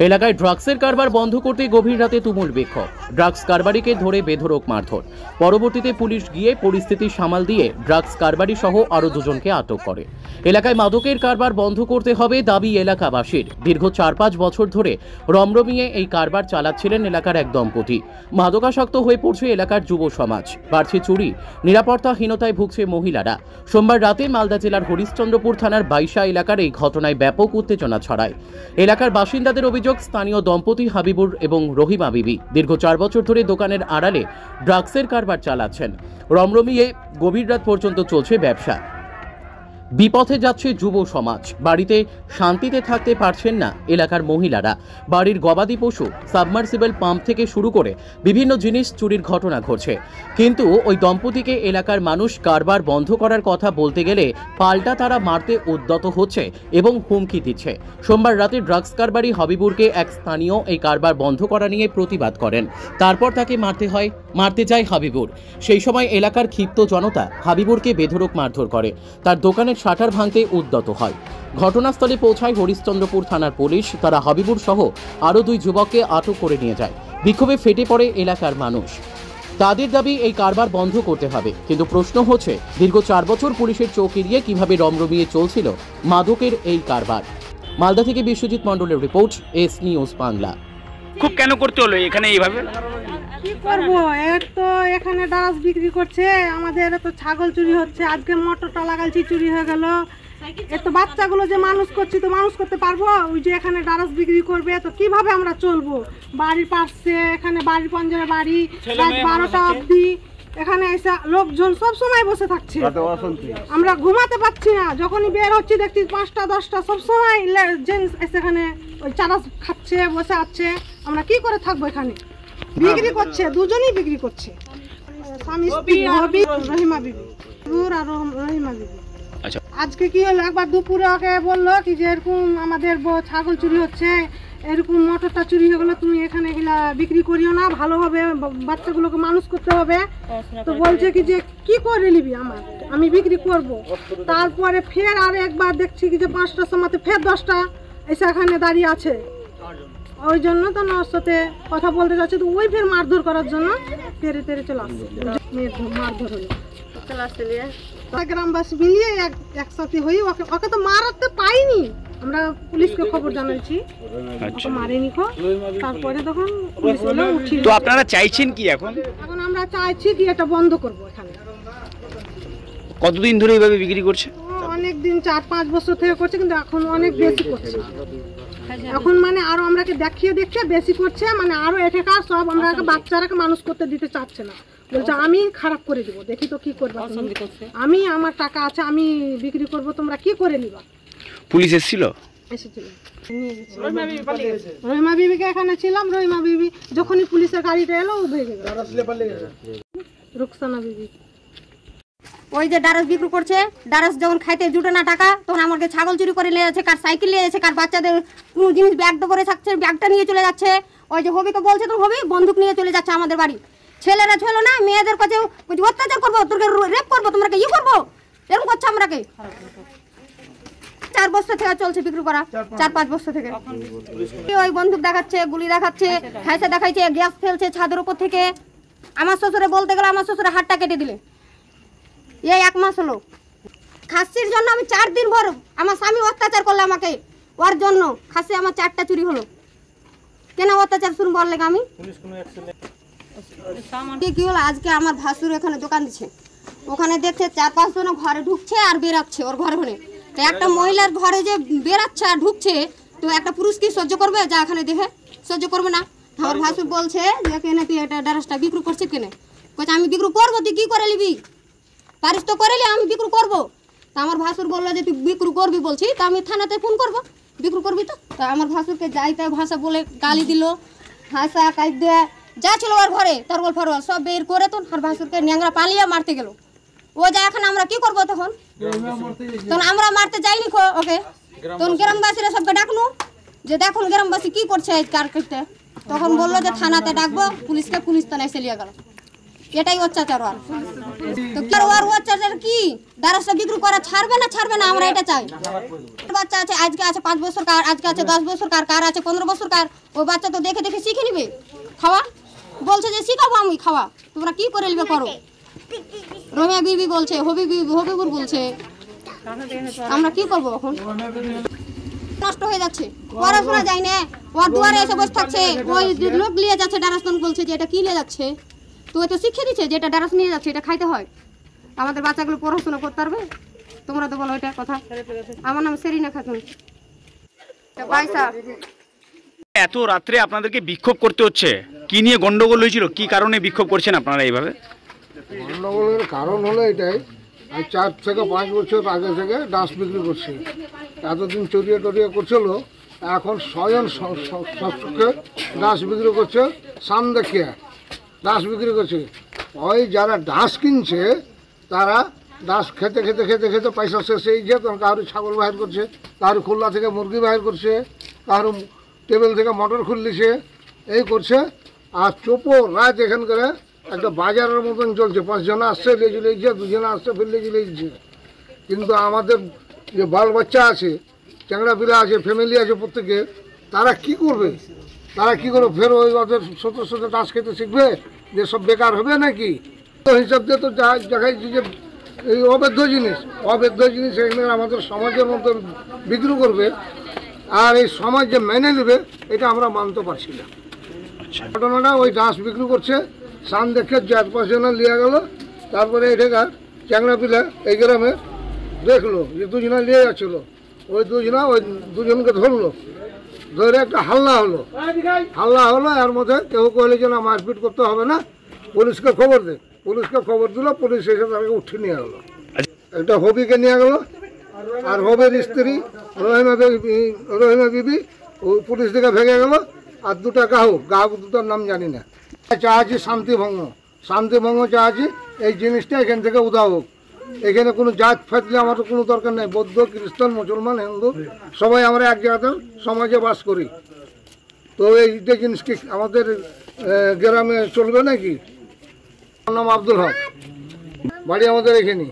এলাকায় ড্রাগসের কারবার বন্ধ করতে গভীর রাতে তুমুল বিক্ষোভ। ড্রাগস কারবারিকে ধরে বেধড়ক মারধর। পরবর্তীতে পুলিশ গিয়ে পরিস্থিতি সামাল দিয়ে ড্রাগস কারবারি সহ আরো দুজনকে আটক করে। এলাকায় মাদকের কারবার বন্ধ করতে হবে দাবি এলাকাবাসীর। দীর্ঘ 4-5 বছর ধরে রমরমিয়ে এই কারবার চালাচ্ছিলেন এলাকার এক দম্পতি। মাদকাসক্ত হয়ে পড়ছে এলাকার যুব সমাজ, বাড়ছে চুরি, নিরাপত্তাহীনতায় ভুগছে মহিলারা। সোমবার রাতে মালদা জেলার হরিশ্চন্দ্রপুর থানার বাইশা এলাকার এই ঘটনায় ব্যাপক উত্তেজনা ছড়ায়। এলাকার বাসিন্দাদের অভিযোগ, স্থানীয় দম্পতি হাবিবুর এবং রহিমা বিবি দীর্ঘ 4 বছর ধরে দোকানের আড়ালে ড্রাগসের কারবার চালাচ্ছেন। রমরমিয়ে গভীর রাত পর্যন্ত চলছে ব্যবসা। বিপথে যাচ্ছে যুব সমাজ, বাড়িতে শান্তিতে থাকতে পারছেন না এলাকার মহিলারা। বাড়ির গবাদি পশু, সাবমার্সিবল পাম্প থেকে শুরু করে বিভিন্ন জিনিস চুরির ঘটনা ঘটছে। কিন্তু ওই দম্পতিকে এলাকার মানুষ কারবার বন্ধ করার কথা বলতে গেলে পাল্টা তারা মারতে উদ্যত হচ্ছে এবং হুমকি দিচ্ছে। সোমবার রাতে ড্রাগস কারবারি হাবিবুরকে এক স্থানীয় এই কারবার বন্ধ করা নিয়ে প্রতিবাদ করেন। তারপর তাকে মারতে যায় হাবিবুর। সেই সময় এলাকার ক্ষিপ্ত জনতা হাবিবুরকে বেধড়ক মারধর করে। তার দোকানের শাটার ভাঙতে উদ্যত হয়। ঘটনাস্থলে পৌঁছায় হরিশ্চন্দ্রপুর থানার পুলিশ। তারা হাবিবুর সহ আরও 2 যুবককে আটক করে নিয়ে যায়। বিক্ষোভে ফেটে পড়ে এলাকার মানুষ। তাদের দাবি এই কারবার বন্ধ করতে হবে। কিন্তু প্রশ্ন হচ্ছে, দীর্ঘ 4 বছর পুলিশের চোখ এড়িয়ে কিভাবে রমরমিয়ে চলছিল মাদকের এই কারবার। মালদা থেকে বিশ্বজিৎ মণ্ডলের রিপোর্ট, এস নিউজ বাংলা। খুব কেন করতে হলো এখানে এইভাবে? কি করবো, এর তো এখানে ডাস বিক্রি করছে, আমাদের তো ছাগল চুরি হচ্ছে, আজকে মোটরটা লাগাইছি চুরি হয়ে গেল। এত বাচ্চাগুলো যে মানুষ করছি তো মানুষ করতে পারবো? ওই যে এখানে ডাস বিক্রি করবে তো কিভাবে আমরা চলবো? বাড়ির পাশে এখানে বাড়ির পঞ্জরে বাড়ি, রাত 12টা অবধি এখানে এসে লোকজন সব সময় বসে থাকছে, আমরা ঘুমাতে পারছি না। যখনই বের হচ্ছি দেখছি 5টা 10টা সব সময় জেন্টস এখানে ওই চারাস খাচ্ছে, বসে আছে। আমরা কি করে থাকবো? এখানে বিক্রি করছে, দুজনেই বিক্রি করছে, স্বামী স্ত্রী, রহিমা বিবি আর রহিমা বিবি। আজকে কি হলো, একবার দুপুরে ওকে বললো কি যে এরকম আমাদের ছাগল চুরি হচ্ছে, এরকম মোটরটা চুরি হয়ে গেলো, তুমি এখানে এগুলা বিক্রি করিও না, ভালো হবে, বাচ্চাগুলোকে মানুষ করতে হবে। তো বলছে কি যে কি করে নিবি, আমি বিক্রি করব। তারপরে ফের আর একবার দেখছি কি যে 5টার সময় ফের 10টা এসে এখানে দাঁড়িয়ে আছে। ওই জন্য তো ওর সাথে কথা বলতে যাচ্ছে, তো ওই ফের মারধর করার জন্য তেরে চলে আসছে, মারধর হলো চলে আসছে। গ্রামবাসী মিলিয়ে একসাথে হয়ে ওকে তো মারতে পাইনি, আমরা পুলিশকে খবর জানাইছি, মারেনি। তারপরে তখন পুলিশ এলো, উঠিয়ে। তো আপনারা চাইছেন কি এখন? এখন আমরা চাইছি কি এটা বন্ধ করবো। এখানে কতদিন ধরে এইভাবে বিক্রি করছে? অনেক দিন, 4-5 বছর থেকে করছে, কিন্তু এখন অনেক বেশি করছে। এখন মানে আরো আমরাকে দেখিয়ে বেশি করছে, মানে আরো এটাকা সব আমরা বাচ্চারাকে মানুষ করতে দিতে চাচ্ছে না। বলছে আমি খারাপ করে দিব, দেখি তো কি করবো, আমি আমার টাকা আছে, আমি বিক্রি করব, তোমরা কি করে নিবা। পুলিশ এসেছিল? রহিমা বিবিকে এখানে ছিলাম, রহিমা বিবি যখনই পুলিশের গাড়িটা এলো ও ভেঙে গেল। রুকসানা বিবি ওই যে ডারস বিক্রি করছে, ডারস যখন খাইতে জুটে না টাকা, তখন আমাকে ছাগল চুরি করে নিয়ে যাচ্ছে, কার সাইকেল নিয়ে যাচ্ছে, কার বাচ্চাদের কোনো জিনিস ব্যাগটা করে থাকছে, ব্যাগটা নিয়ে চলে যাচ্ছে। ওই যে হবিকে বলছে তো হবি বন্দুক নিয়ে চলে যাচ্ছে আমাদের বাড়ি। ছেলেরা ছিল না, মেয়েদের কাছে অত্যাচার করবো, তোকে রেপ করবো, তোমরা ই করবো, এরকম করছে। আমরাকে 4 বছর থেকে চলছে বিক্রি করা, 4-5 বছর থেকে। ওই বন্দুক দেখাচ্ছে, গুলি দেখাচ্ছে, হাইসা দেখাইছে, গ্যাস ফেলছে ছাদের উপর থেকে। আমার শ্বশুরে বলতে গেলে আমার শ্বশুরে হাতটা কেটে দিলে। এই 1 মাস হলো। খাসির জন্য আমি 4 দিন ভর আমার স্বামী অত্যাচার করলো আমাকে, ওর জন্য খাসি আমার 4টা চুরি হলো। কেন অত্যাচার শুরু বললে আমি কি হলো? আজকে আমার ভাসুর এখানে দোকান দিচ্ছে, ওখানে দেখছে 4-5 জন ঘরে ঢুকছে আর বেরাচ্ছে ওর ঘরে। তো একটা মহিলার ঘরে যে বেরাচ্ছে আর ঢুকছে, তো একটা পুরুষ কি সহ্য করবে? যা এখানে দেখে সহ্য করবে না। আমার ভাসুর বলছে যে কেন তুই এটা ডারসটা বিক্রি করছিস কেন? বলছে আমি বিক্রি করবো, তুই কি করে নিবি, পারিস তো করে আমি বিক্রি করবো। তা আমার ভাসুর বললো যে তুই বিক্রি করবি বলছি, তা আমি থানাতে ফোন করবো, বিক্রি করবি তো। তা আমার ভাসুরকে যাইতে ভাষা বলে গালি দিল, হাসা কাজ দেয়া যা ছিল ওর ঘরে তরবল ফরবল সব বের করে, তো আর ভাসুরকে ন্যাংরা পালিয়ে মারতে গেল। ও যা এখন আমরা কি করবো? তখন আমরা মারতে যাইনি ওকে, তখন গ্রামবাসীরা সবকে ডাকলো যে দেখুন গ্রামবাসী কি করছে কার করতে। তখন বললো যে থানাতে ডাকবো পুলিশকে, পুলিশ তো নাই চলিয়ে গেল। এটাই অত্যাচার আর তো কি আর অত্যাচার কি দ্বারস্থ বিক্রি করা ছাড়বে না আমরা এটা চাই। বাচ্চা আছে আজকে আছে 5 বছর কার, আজকে আছে 10 বছর কার আছে 15 বছর কার, ওই বাচ্চা তো দেখে দেখে শিখে নিবে খাওয়া, বলছে যে শিখাবো আমি খাওয়া, তোমরা কি করে নিবে করো। রমিয়া বিবি বলছে, হবিবুর বলছে, আমরা কি করবো এখন? নষ্ট হয়ে যাচ্ছে, পড়াশোনা যায় না, ওর দুয়ারে এসে বসে থাকছে, ওই লোক নিয়ে যাচ্ছে ডারাসন, বলছে যে এটা কি নিয়ে যাচ্ছে, তো ওই তো শিখিয়ে দিচ্ছে যে এটা ডারাস নিয়ে যাচ্ছে, এটা খাইতে হয়। আমাদের বাচ্চাগুলো পড়াশোনা করতে পারবে? তোমরা তো বলো এটা কথা। আমার নাম সেরিনা খাতুন। এত রাত্রে আপনাদেরকে বিক্ষোভ করতে হচ্ছে, কি নিয়ে গন্ডগোল হয়েছিল, কি কারণে বিক্ষোভ করছেন আপনারা এইভাবে? গন্ডগোলের কারণ হলো এটাই, আর 4 থেকে 5 বছর আগে থেকে ডান্স বিক্রি করছে, এতদিন চড়িয়ে টরিয়ে করছিল, এখন স্বয়ং সবকে ডান্স বিক্রি করছে, সান দেখিয়ে ডান্স বিক্রি করছে। ওই যারা ডান্স কিনছে তারা ডান্স খেতে খেতে খেতে খেতে পয়সা শেষ হয়ে গিয়ে তখন কারো ছাগল বাহির করছে, কারো খুলনা থেকে মুরগি বাহির করছে, কারো টেবিল থেকে মটর খুললিছে, এই করছে। আর চোপো রাত এখানকার একটা বাজারের মতন চলছে, 5 জনা আসছে লেজু লেগছে, 2 জনা আসছে ফের লেজু লেগছে। কিন্তু আমাদের যে বাল বাচ্চা আছে, চ্যাংড়া পিলা আছে, ফ্যামিলি আছে প্রত্যেকে, তারা কি করবে? ফের ওই ওদের সত্য টাস খেতে শিখবে, যে সব বেকার হবে নাকি? তো হিসাব দিয়ে তো দেখাইছি যে এই অবৈধ জিনিস এখানে আমাদের সমাজের মধ্যে বিক্রি করবে, আর এই সমাজ যে মেনে নেবে এটা আমরা মানতে পারছি না। ঘটনাটা ওই ডান্স বিক্রি করছে, সান দেখে 4-5 জনা লিয়ে গেল, তারপরে এটাকার চ্যাংড়া পিলা এই গ্রামে দেখলো যে 2 জনা নিয়ে যাচ্ছিল, ওই 2 জনা ওই 2 জনকে ধরলো, ধরে একটা হাল্লা হলো, এর মধ্যে কেউ কইলে যে না মারপিট করতে হবে না, পুলিশকে খবর দিল, পুলিশ এসে তাকে উঠিয়ে নিয়ে গেলো। একটা হবিকে নিয়ে গেল, আর হবির স্ত্রী রহিমা বিবি ওই পুলিশ দিকে ভেঙে গেল, আর 2টা গ্রাহক 2টার নাম জানি না। চাচ্ছি শান্তিভঙ্গ চাচ্ছি, এই জিনিসটা এখান থেকে উদাহ হোক। এখানে কোনো জাত ফাতলে আমাদের কোনো দরকার নেই, বৌদ্ধ খ্রিস্টান মুসলমান হিন্দু সবাই আমরা এক জায়গাতে সমাজে বাস করি। তো এইটা জিনিস কি আমাদের গ্রামে চলবে নাকি? আমার নাম আব্দুল হক, বাড়ি আমাদের এখানে।